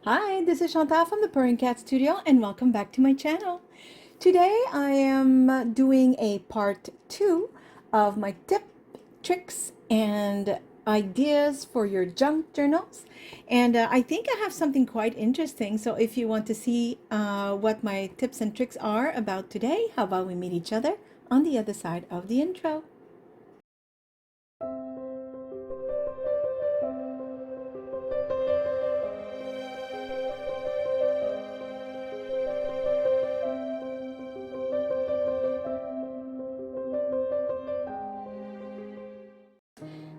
Hi, this is Chantal from the Purring Cat Studio and welcome back to my channel. Today I am doing a part 2 of my tip, tricks, and ideas for your junk journals. And I think I have something quite interesting. So if you want to see what my tips and tricks are about today, how about we meet each other on the other side of the intro?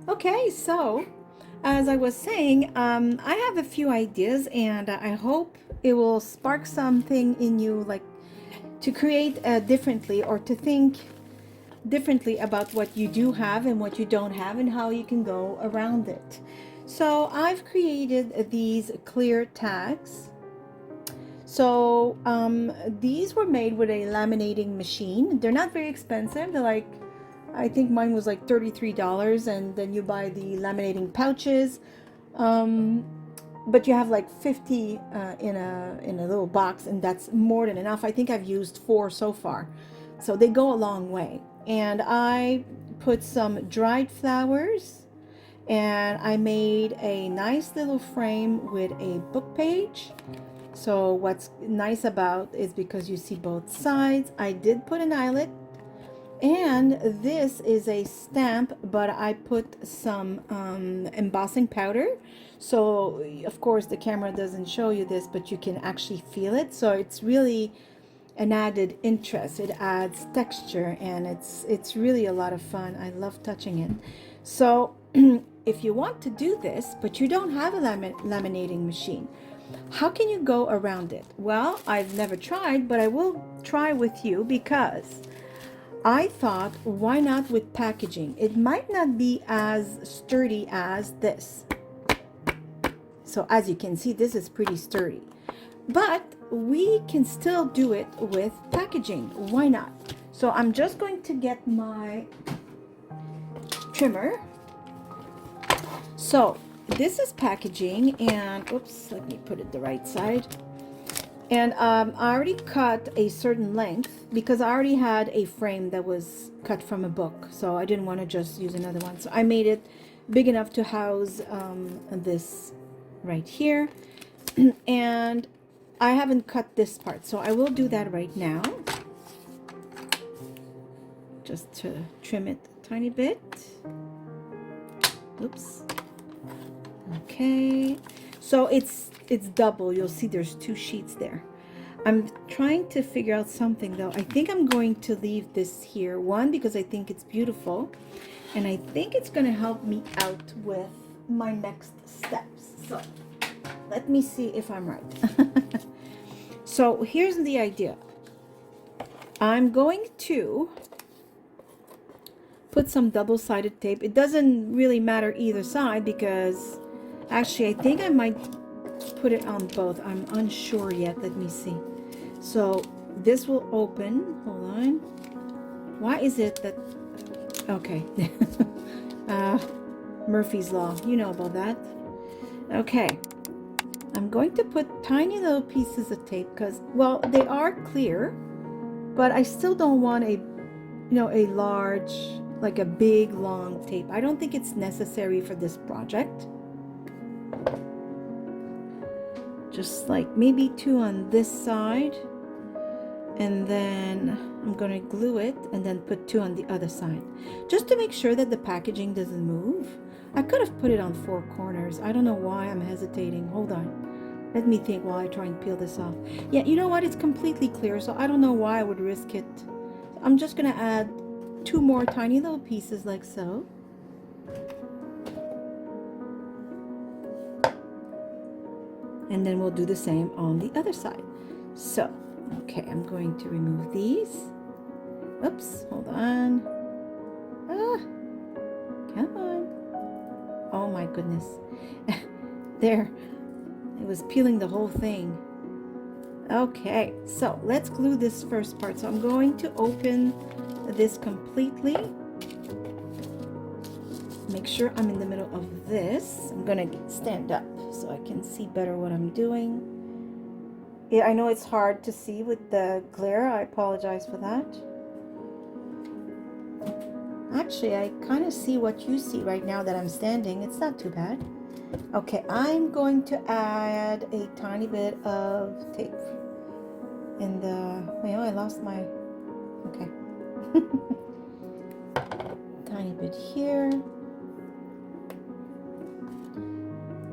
Okay, so as I was saying, I have a few ideas and I hope it will spark something in you, like to create differently or to think differently about what you do have and what you don't have and how you can go around it. So I've created these clear tags. So these were made with a laminating machine. They're not very expensive. They're like, I think mine was like $33, and then you buy the laminating pouches. But you have like 50 in a little box, and that's more than enough. I think I've used 4 so far, so they go a long way. And I put some dried flowers, and I made a nice little frame with a book page. So what's nice about is because you see both sides. I did put an eyelet, and this is a stamp, but I put some embossing powder. So of course the camera doesn't show you this, but you can actually feel it. So it's really an added interest. It adds texture, and it's really a lot of fun. I love touching it. So if you want to do this but you don't have a laminating machine, how can you go around it? Well, I've never tried, but I will try with you because I thought, why not with packaging? It might not be as sturdy as this. So as you can see, this is pretty sturdy, but we can still do it with packaging. Why not? So I'm just going to get my trimmer. So this is packaging, and oops, let me put it the right side. And I already cut a certain length because I already had a frame that was cut from a book, so I didn't want to just use another one. So I made it big enough to house this right here. And I haven't cut this part, so I will do that right now, just to trim it a tiny bit. Oops. Okay, so it's double. You'll see there's 2 sheets there. I'm trying to figure out something though. I think I'm going to leave this here, one, because I think it's beautiful, and I think it's going to help me out with my next steps. So let me see if I'm right. So here's the idea. I'm going to put some double-sided tape. It doesn't really matter either side, because actually I think I might put it on both. I'm unsure yet. Let me see. So this will open. Hold on. Why is it that... Okay. Murphy's Law. You know about that. Okay. I'm going to put tiny little pieces of tape because, well, they are clear, but I still don't want a, a large, like a big long tape. I don't think it's necessary for this project. Just like maybe 2 on this side, and then I'm going to glue it and then put 2 on the other side, just to make sure that the packaging doesn't move. I could have put it on 4 corners. I don't know why I'm hesitating. Hold on. Let me think while I try and peel this off. Yeah, you know what? It's completely clear, so I don't know why I would risk it. I'm just going to add 2 more tiny little pieces like so. And then we'll do the same on the other side. So, okay, I'm going to remove these. Oops, hold on. Ah, come on. Oh my goodness. There. It was peeling the whole thing. Okay, so let's glue this first part. So I'm going to open this completely. Make sure I'm in the middle of this. I'm gonna stand up so so I can see better what I'm doing. Yeah, I know it's hard to see with the glare. I apologize for that. Actually, I kind of see what you see right now that I'm standing. It's not too bad. Okay, I'm going to add a tiny bit of tape in the, I lost my, okay. Tiny bit here.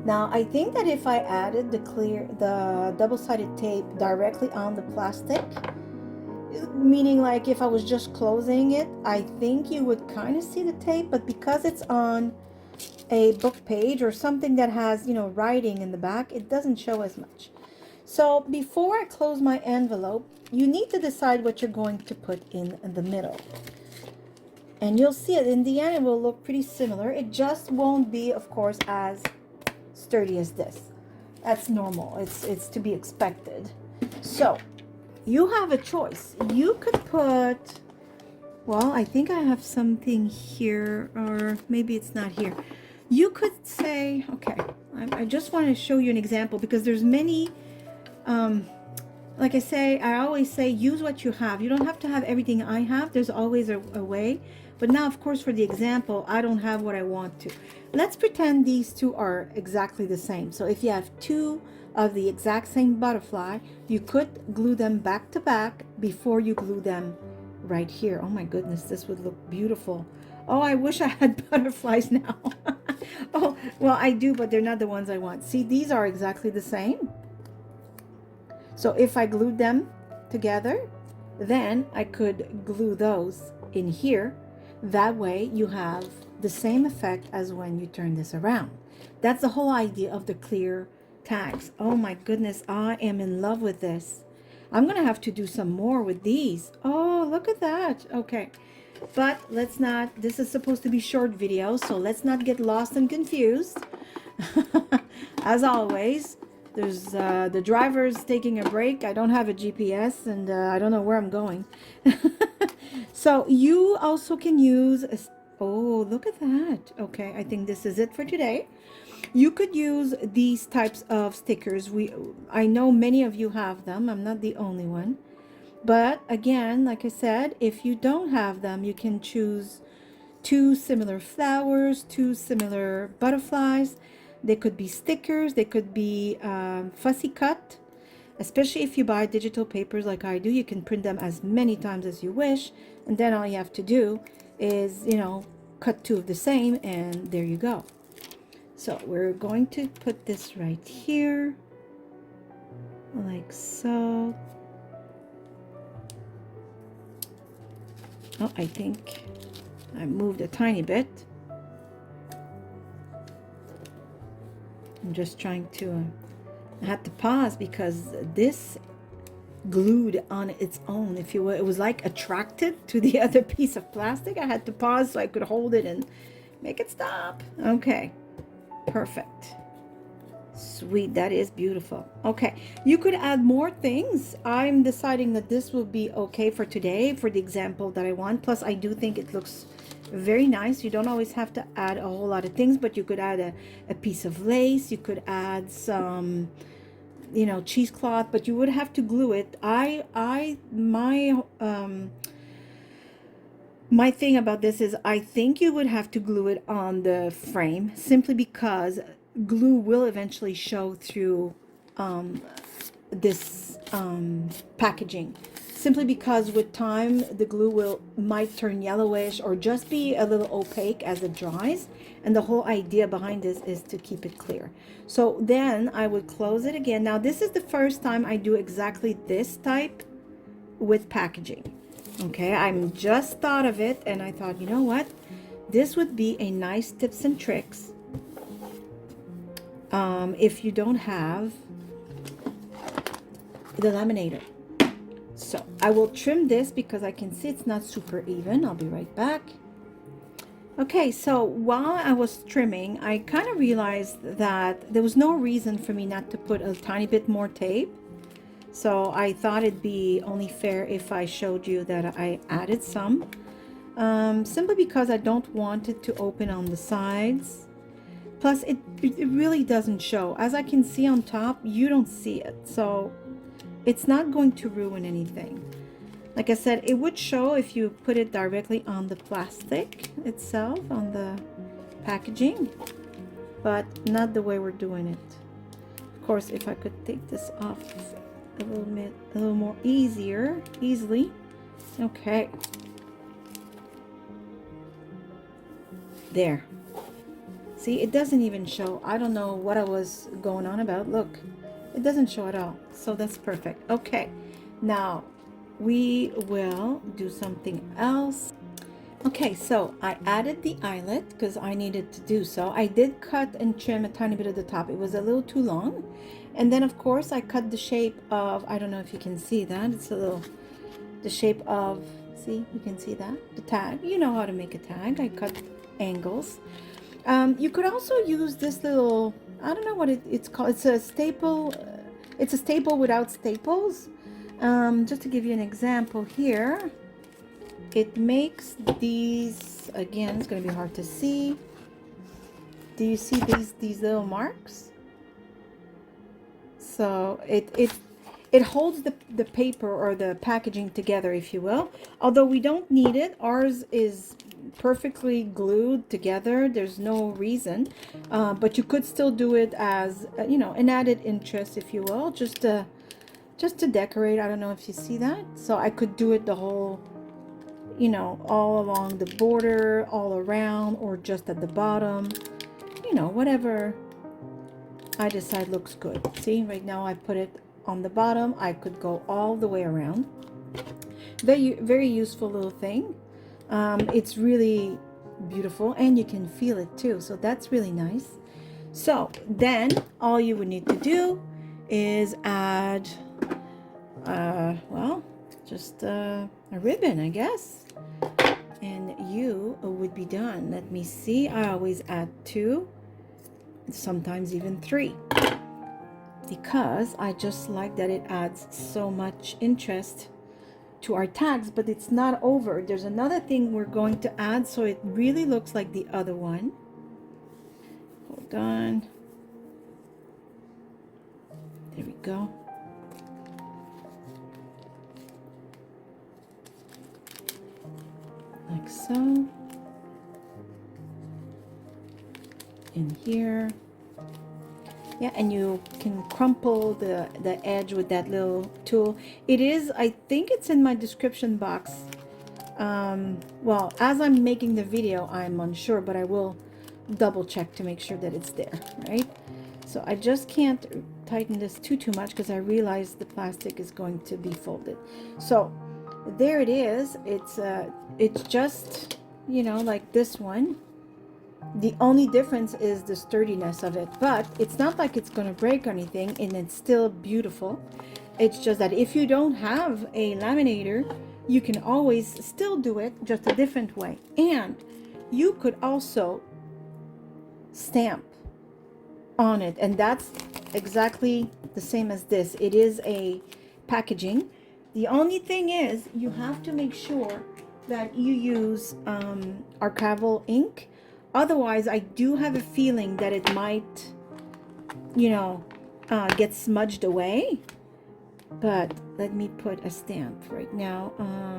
Now, I think that if I added the double-sided tape directly on the plastic, meaning like if I was just closing it, I think you would kind of see the tape, but because it's on a book page or something that has, writing in the back, it doesn't show as much. So before I close my envelope, you need to decide what you're going to put in the middle. And you'll see it in the end, it will look pretty similar. It just won't be, of course, as sturdy as this. That's normal. It's to be expected. So you have a choice. You could put, well, I think I have something here, or maybe it's not here. You could say, okay, I just want to show you an example because there's many, like I always say, use what you have. You don't have to have everything I have. There's always a way. But now, of course, for the example, I don't have what I want to. Let's pretend these two are exactly the same. So if you have two of the exact same butterfly, you could glue them back to back before you glue them right here. Oh my goodness, this would look beautiful. Oh, I wish I had butterflies now. Oh, well, I do, but they're not the ones I want. See, these are exactly the same. So if I glued them together, then I could glue those in here. That way you have the same effect as when you turn this around. That's the whole idea of the clear tags. Oh my goodness, I am in love with this. I'm gonna have to do some more with these. Oh, look at that. Okay, but let's not, this is supposed to be short video, so let's not get lost and confused. As always, there's the driver's taking a break. I don't have a GPS, and I don't know where I'm going. So you also can use oh, look at that. Okay, I think this is it for today. You could use these types of stickers. I know many of you have them. I'm not the only one. But again, like I said, if you don't have them, you can choose two similar flowers, two similar butterflies. They could be stickers. They could be fussy cut. Especially if you buy digital papers like I do, you can print them as many times as you wish. And then all you have to do is, cut two of the same, and there you go. So we're going to put this right here, like so. Oh, I think I moved a tiny bit. I'm just trying to, I had to pause because this glued on its own, if you will. It was like attracted to the other piece of plastic. I had to pause so I could hold it and make it stop. Okay, perfect. Sweet, that is beautiful. Okay, you could add more things. I'm deciding that this will be okay for today for the example that I want. Plus, I do think it looks very nice. You don't always have to add a whole lot of things, but you could add a piece of lace. You could add some, cheesecloth, but you would have to glue it. My thing about this is I think you would have to glue it on the frame simply because glue will eventually show through this packaging, simply because with time the glue might turn yellowish or just be a little opaque as it dries, and the whole idea behind this is to keep it clear. So then I would close it again. Now this is the first time I do exactly this type with packaging. Okay, I'm just thought of it and I thought, you know what, this would be a nice tips and tricks if you don't have the laminator. So I will trim this because I can see it's not super even. I'll be right back. Okay, so while I was trimming, I kind of realized that there was no reason for me not to put a tiny bit more tape. So I thought it'd be only fair if I showed you that I added some, simply because I don't want it to open on the sides. Plus, it really doesn't show. As I can see on top, you don't see it. So it's not going to ruin anything. Like I said, it would show if you put it directly on the plastic itself, on the packaging, but not the way we're doing it. Of course, if I could take this off a little more easily. Okay. There. See, it doesn't even show. I don't know what I was going on about. Look, it doesn't show at all. So that's perfect. Okay. Now, we will do something else. Okay, so I added the eyelet because I needed to do so. I did cut and trim a tiny bit of the top. It was a little too long. And then, of course, I cut the shape of, I don't know if you can see that. It's a little, the shape of, see, you can see that? The tag. You know how to make a tag. I cut angles. You could also use this little, I don't know what it's called. It's a staple. It's a staple without staples. Just to give you an example here, it makes these, again, it's going to be hard to see. Do you see these little marks? So it holds the paper or the packaging together, if you will. Although we don't need it. Ours is perfectly glued together. There's no reason. But you could still do it as, you know, an added interest, if you will. Just to decorate. I don't know if you see that. So I could do it the whole, you know, all along the border, all around, or just at the bottom. You know, whatever I decide looks good. See, right now I put it on the bottom. I could go all the way around. Very useful little thing. It's really beautiful, and you can feel it too. So that's really nice. So then all you would need to do is add, well, just a ribbon, I guess. And you would be done. Let me see. I always add 2, sometimes even 3, because I just like that it adds so much interest to our tags. But it's not over. There's another thing we're going to add so it really looks like the other one. Hold on. There we go. Like so. In here. Yeah, and you can crumple the edge with that little tool. It is, I think it's in my description box. Well, as I'm making the video, I'm unsure, but I will double check to make sure that it's there, right? So I just can't tighten this too much because I realize the plastic is going to be folded. So there it is. It's just, you know, like this one. The only difference is the sturdiness of it, but it's not like it's going to break or anything, and it's still beautiful. It's just that if you don't have a laminator, you can always still do it just a different way. And you could also stamp on it, and that's exactly the same as this. It is a packaging. The only thing is you have to make sure that you use archival ink. Otherwise, I do have a feeling that it might, you know, get smudged away. But let me put a stamp right now.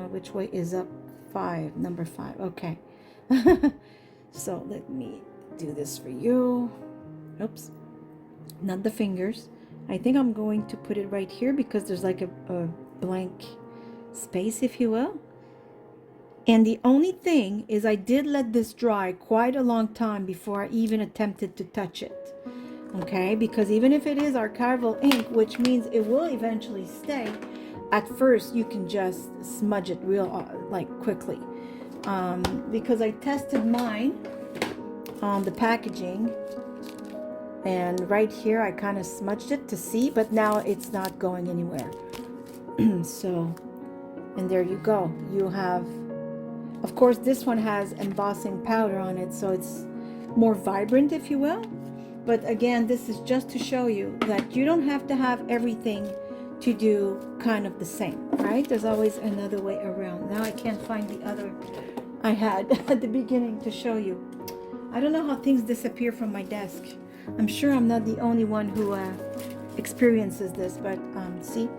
Which way is up? 5, number 5. Okay. So let me do this for you. Oops. Not the fingers. I think I'm going to put it right here because there's like a blank space, if you will. And the only thing is I did let this dry quite a long time before I even attempted to touch it. Okay, because even if it is archival ink, which means it will eventually stay, at first you can just smudge it real like quickly. Because I tested mine on the packaging, and right here I kind of smudged it to see, but now it's not going anywhere. So, and there you go. You have, of course, this one has embossing powder on it, so it's more vibrant, if you will. But again, this is just to show you that you don't have to have everything to do kind of the same, right? There's always another way around. Now I can't find the other I had at the beginning to show you. I don't know how things disappear from my desk. I'm sure I'm not the only one who experiences this, but see,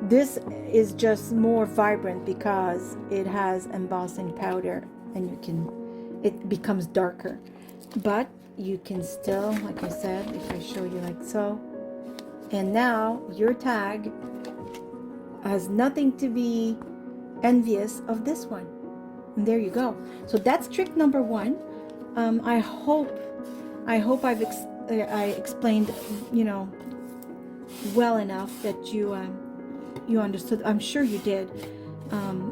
this is just more vibrant because it has embossing powder, and it becomes darker. But you can still, like I said, if I show you like so, and now your tag has nothing to be envious of this one. And there you go. So that's trick number one. I hope I explained, well enough that you understood. I'm sure you did.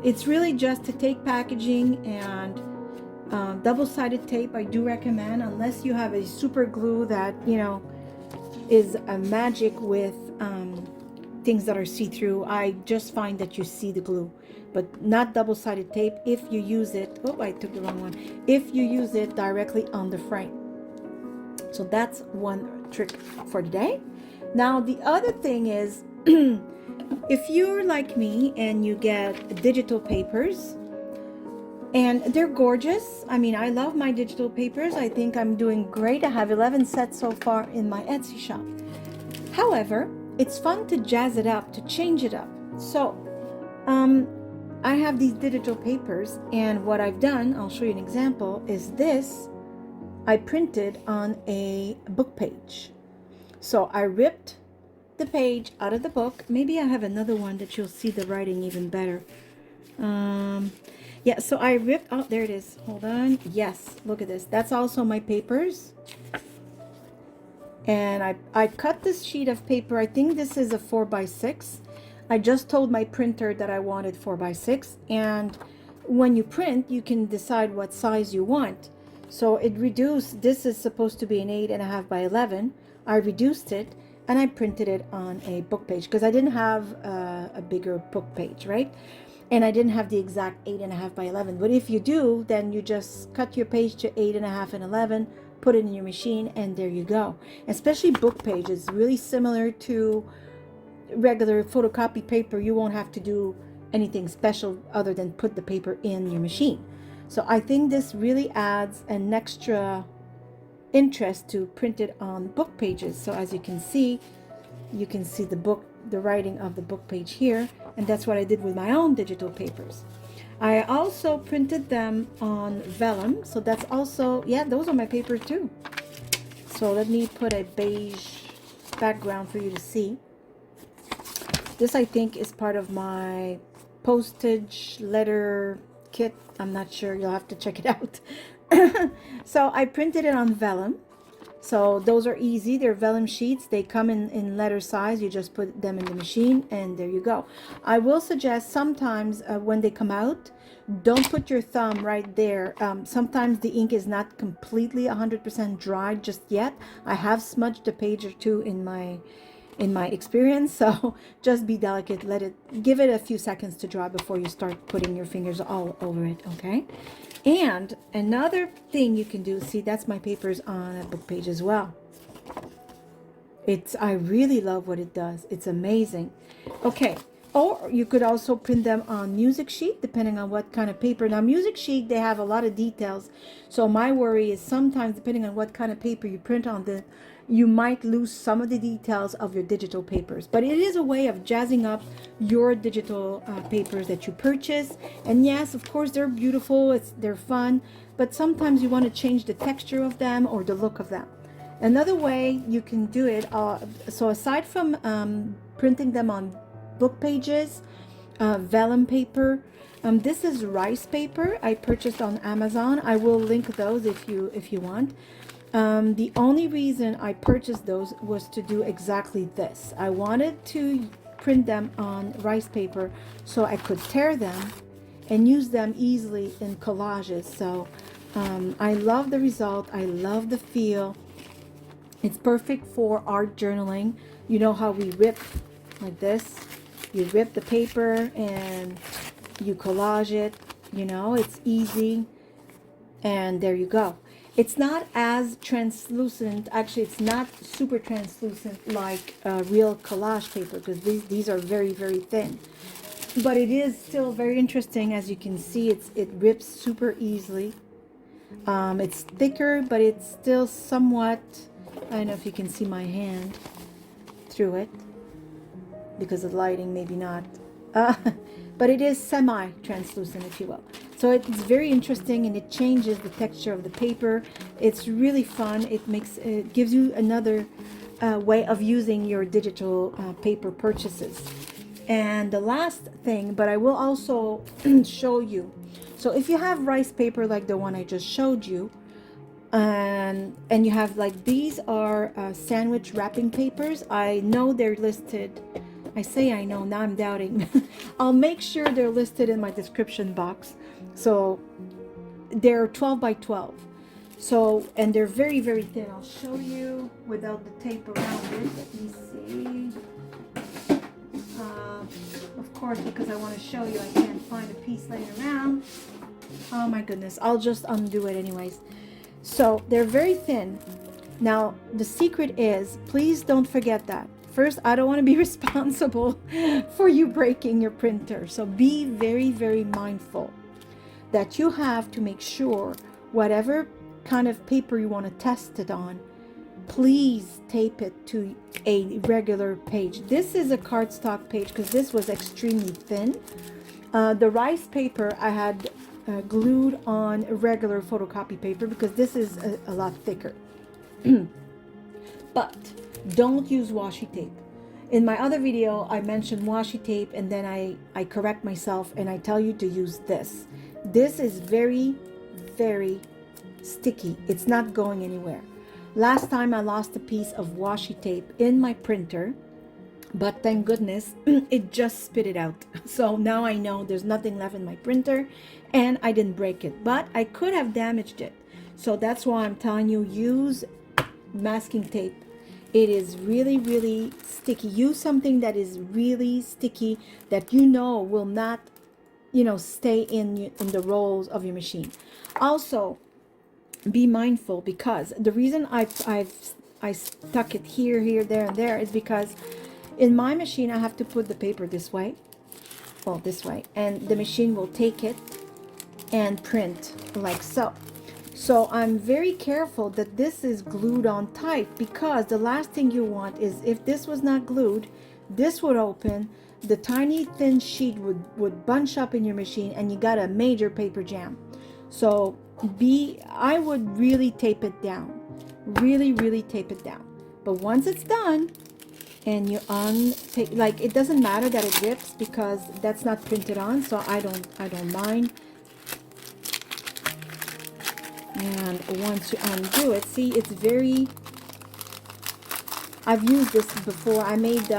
It's really just to take packaging and double-sided tape. I do recommend, unless you have a super glue that is a magic with things that are see-through. I just find that you see the glue, but not double-sided tape if you use it. Oh, I took the wrong one. If you use it directly on the frame. So that's one trick for today. Now the other thing is, if you're like me and you get digital papers, and they're gorgeous. I mean, I love my digital papers. I think I'm doing great. I have 11 sets so far in my Etsy shop. However, it's fun to jazz it up, to change it up. So I have these digital papers, and what I've done, I'll show you an example, is this. I printed on a book page. So I ripped the page out of the book. Maybe I have another one that you'll see the writing even better. Yeah, so I ripped, oh, there it is. Hold on. Yes, look at this. That's also my papers. And I cut this sheet of paper. I think this is a 4x6. I just told my printer that I wanted 4x6. And when you print, you can decide what size you want. So it reduced, this is supposed to be an 8.5 by 11. I reduced it and I printed it on a book page because I didn't have a bigger book page, right? And I didn't have the exact 8.5 by 11. But if you do, then you just cut your page to 8.5 and 11, put it in your machine, and there you go. Especially book pages, really similar to regular photocopy paper. You won't have to do anything special other than put the paper in your machine. So I think this really adds an extra interest to print it on book pages. So as you can see the writing of the book page here, and that's what I did with my own digital papers. I also printed them on vellum, so that's also, yeah, those are my papers too. So let me put a beige background for you to see. This, I think, is part of my postage letter kit. I'm not sure, you'll have to check it out. So I printed it on vellum. So those are easy. They're vellum sheets. They come in letter size. You just put them in the machine and there you go. I will suggest sometimes when they come out, don't put your thumb right there. Sometimes the ink is not completely 100% dry just yet. I have smudged a page or two in my experience, so just be delicate. Give it a few seconds to dry before you start putting your fingers all over it, okay? And another thing you can do, see, that's my papers on a book page as well. I really love what it does. It's amazing. Okay, or you could also print them on music sheet, depending on what kind of paper. Now, music sheet, they have a lot of details. So my worry is sometimes, depending on what kind of paper you print on, you might lose some of the details of your digital papers. But it is a way of jazzing up your digital papers that you purchase. And yes, of course, they're beautiful. They're fun. But sometimes you want to change the texture of them or the look of them. Another way you can do it, so aside from printing them on book pages, vellum paper, this is rice paper I purchased on Amazon. I will link those if you want. The only reason I purchased those was to do exactly this. I wanted to print them on rice paper so I could tear them and use them easily in collages. So I love the result. I love the feel. It's perfect for art journaling. You know how we rip like this? You rip the paper and you collage it. It's easy. And there you go. It's not as translucent. Actually, it's not super translucent like real collage paper because these are very, very thin. But it is still very interesting. As you can see, it rips super easily. It's thicker, but it's still somewhat, I don't know if you can see my hand through it because of lighting, maybe not. Uh, but it is semi-translucent, if you will. So it's very interesting, and it changes the texture of the paper. It's really fun. It gives you another way of using your digital paper purchases. And the last thing, but I will also show you. So if you have rice paper like the one I just showed you, and you have like, these are sandwich wrapping papers. I know they're listed. I say I know, now I'm doubting. I'll make sure they're listed in my description box. So they're 12 by 12. So, and they're very, very thin. I'll show you without the tape around it. Let me see. Of course, because I want to show you, I can't find a piece laying around. Oh my goodness, I'll just undo it anyways. So they're very thin. Now, the secret is, please don't forget that. First, I don't want to be responsible for you breaking your printer. So be very, very mindful that you have to make sure whatever kind of paper you want to test it on, please tape it to a regular page. This is a cardstock page because this was extremely thin. The rice paper I had glued on a regular photocopy paper because this is a lot thicker. But don't use washi tape. In my other video, I mentioned washi tape, and then I correct myself and I tell you to use this. This is very, very sticky. It's not going anywhere. Last time I lost a piece of washi tape in my printer, but thank goodness it just spit it out. So now I know there's nothing left in my printer and I didn't break it, but I could have damaged it. So that's why I'm telling you, use masking tape. It is really, really sticky. Use something that is really sticky, that you know will not, stay in the rolls of your machine. Also, be mindful, because the reason I stuck it here, there, and there is because in my machine I have to put the paper this way, and the machine will take it and print like so. So I'm very careful that this is glued on tight, because the last thing you want is, if this was not glued, this would open, the tiny thin sheet would bunch up in your machine and you got a major paper jam. So I would really tape it down, really, really tape it down. But once it's done and you like, it doesn't matter that it rips because that's not printed on, so I don't mind. And once you undo it, see, it's very, I've used this before. I made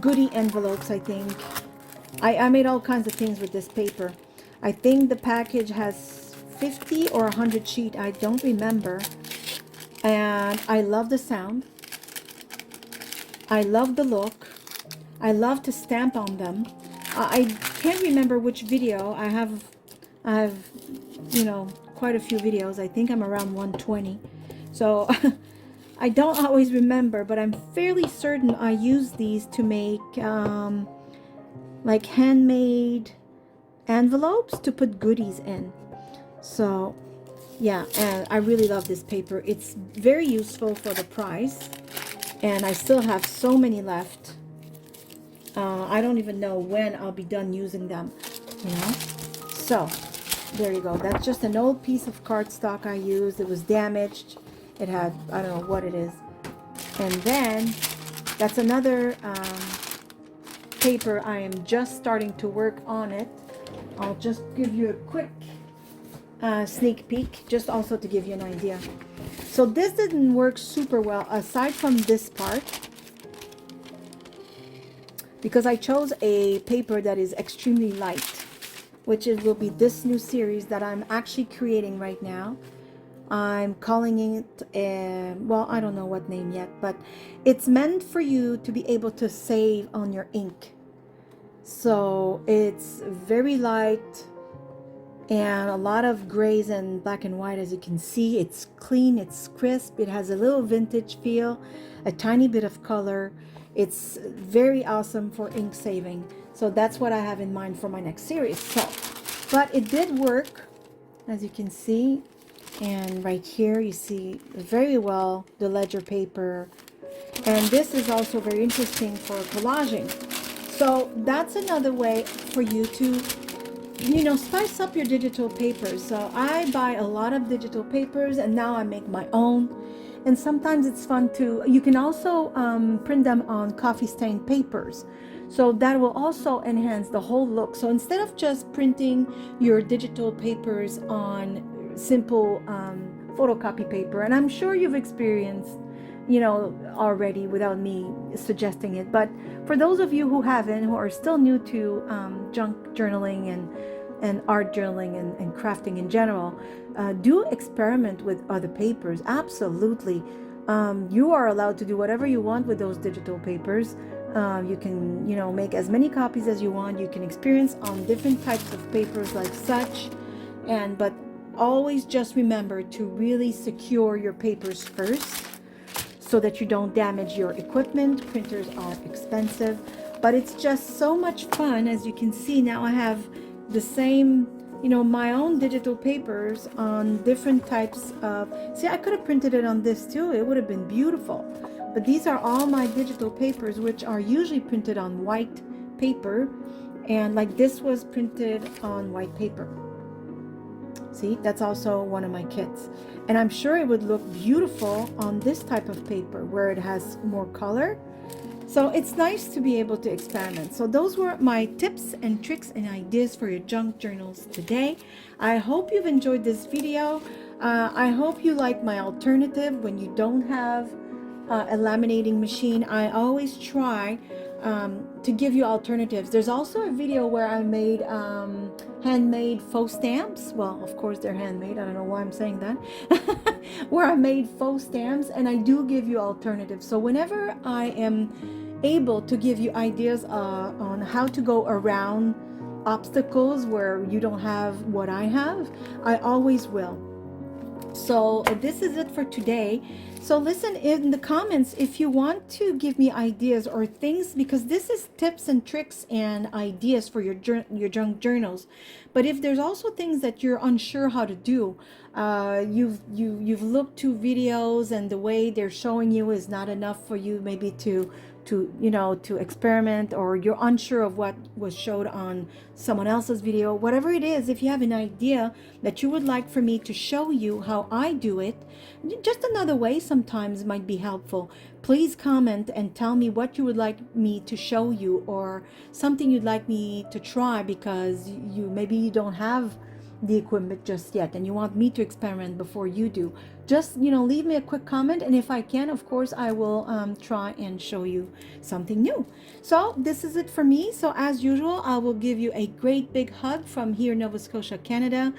goodie envelopes, I think. I made all kinds of things with this paper. I think the package has 50 or 100 sheet, I don't remember. And I love the sound. I love the look. I love to stamp on them. I can't remember which video. I have quite a few videos. I think I'm around 120. So I don't always remember, but I'm fairly certain I use these to make like handmade envelopes to put goodies in. So yeah, and I really love this paper. It's very useful for the price, and I still have so many left. I don't even know when I'll be done using them, So there you go. That's just an old piece of cardstock I used. It was damaged. It had, I don't know what it is. And then that's another paper. I am just starting to work on it. I'll just give you a quick sneak peek, just also to give you an idea. So this didn't work super well, aside from this part, because I chose a paper that is extremely light, which will be this new series that I'm actually creating right now. I'm calling it, well, I don't know what name yet, but it's meant for you to be able to save on your ink. So it's very light and a lot of grays and black and white. As you can see, it's clean, it's crisp, it has a little vintage feel, a tiny bit of color. It's very awesome for ink saving. So that's what I have in mind for my next series. So, but it did work, as you can see. And right here you see very well the ledger paper. And this is also very interesting for collaging. So that's another way for you to, you know, spice up your digital papers. So I buy a lot of digital papers and now I make my own. And sometimes it's fun to, you can also print them on coffee stained papers. So that will also enhance the whole look. So instead of just printing your digital papers on simple photocopy paper, and I'm sure you've experienced, you know, already without me suggesting it, but for those of you who haven't, who are still new to junk journaling and art journaling and crafting in general, do experiment with other papers. Absolutely. You are allowed to do whatever you want with those digital papers. You can, you know, make as many copies as you want. You can experience on different types of papers like such. But always just remember to really secure your papers first so that you don't damage your equipment. Printers are expensive, but it's just so much fun. As you can see, now I have the same, you know, my own digital papers on different types of, see, I could have printed it on this too. It would have been beautiful. But these are all my digital papers, which are usually printed on white paper. And like this was printed on white paper. See, that's also one of my kits. And I'm sure it would look beautiful on this type of paper where it has more color. So it's nice to be able to experiment. So those were my tips and tricks and ideas for your junk journals today. I hope you've enjoyed this video. I hope you like my alternative when you don't have a laminating machine. I always try to give you alternatives. There's also a video where I made handmade faux stamps. Well, of course they're handmade. I don't know why I'm saying that. Where I made faux stamps, and I do give you alternatives. So whenever I am able to give you ideas on how to go around obstacles where you don't have what I have, I always will. So this is it for today. So listen in the comments if you want to give me ideas or things, because this is tips and tricks and ideas for your junk journals. But if there's also things that you're unsure how to do, you've looked to videos and the way they're showing you is not enough for you, maybe to you know, to experiment, or you're unsure of what was showed on someone else's video, whatever it is, if you have an idea that you would like for me to show you how I do it, just another way sometimes might be helpful. Please comment and tell me what you would like me to show you, or something you'd like me to try because maybe you don't have the equipment just yet and you want me to experiment before you do. Just, you know, leave me a quick comment, and if I can, of course, I will try and show you something new. So this is it for me. So as usual, I will give you a great big hug from here in Nova Scotia, Canada.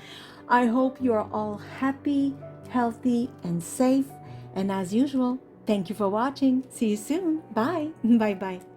I hope you are all happy, healthy, and safe. And as usual, thank you for watching. See you soon. Bye. Bye bye.